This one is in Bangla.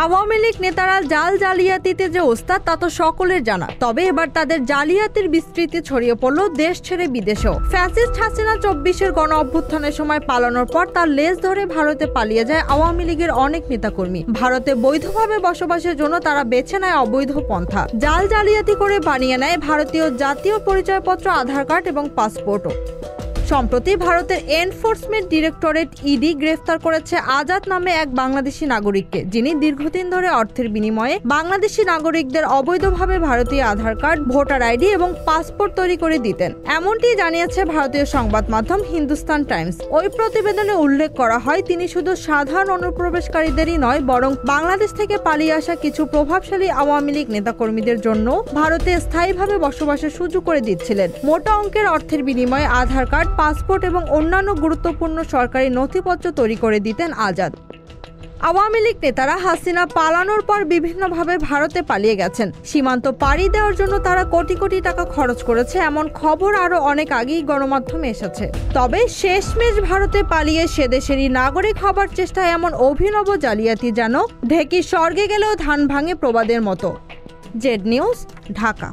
আওয়ামী লীগ নেতারা জালিয়াতিতে যে ওস্তাদ তা তো সকলের জানা। তবে এবার তাদের জালিয়াতির বিস্তৃতি ছড়িয়ে পড়ল দেশ ছেড়ে বিদেশেও। ফ্যাসিস্ট হাসিনা 24-এর গণ অভ্যুত্থানের সময় পালানোর পর তার লেজ ধরে ভারতে পালিয়ে যায় আওয়ামী লীগের অনেক নেতাকর্মী। ভারতে বৈধভাবে বসবাসের জন্য তারা বেছে নেয় অবৈধ পন্থা। জালিয়াতি করে বানিয়ে নেয় ভারতীয় জাতীয় পরিচয়পত্র, আধার কার্ড এবং পাসপোর্টও। সম্প্রতি ভারতের এনফোর্সমেন্ট ডিরেক্টরেট ইডি গ্রেফতার করেছে আজাদ নামে এক বাংলাদেশি নাগরিককে, যিনি দীর্ঘদিন ধরে অর্থের বিনিময়ে বাংলাদেশি নাগরিকদের অবৈধভাবে ভারতীয় আধার কার্ড, ভোটার আইডি এবং পাসপোর্ট তৈরি করে দিতেন। এমনটি জানিয়েছে ভারতীয় সংবাদ মাধ্যম হিন্দুস্তান টাইমস। ওই প্রতিবেদনে উল্লেখ করা হয়, তিনি শুধু সাধারণ অনুপ্রবেশকারীদেরই নয়, বরং বাংলাদেশ থেকে পালিয়ে আসা কিছু প্রভাবশালী আওয়ামী লীগ নেতাকর্মীদের জন্য ভারতে স্থায়ীভাবে বসবাসের সুযোগ করে দিচ্ছিলেন। মোটা অঙ্কের অর্থের বিনিময়ে আধার কার্ড, পাসপোর্ট এবং অন্যান্য গুরুত্বপূর্ণ সরকারি নথিপত্র তৈরি করে দিতেন আজাদ। আওয়ামী লীগ নেতারা হাসিনা পালানোর পর বিভিন্নভাবে ভারতে পালিয়ে গেছেন। সীমান্ত পাড়ি দেওয়ার জন্য তারা কোটি কোটি টাকা খরচ করেছে, এমন খবর আরো অনেক আগেই গণমাধ্যমে এসেছে। তবে শেষমেশ ভারতে পালিয়ে সে দেশেরই নাগরিক হবার চেষ্টায় এমন অভিনব জালিয়াতি যেন ঢেকি স্বর্গে গেলেও ধান ভাঙে প্রবাদের মতো। Z news, Dhaka.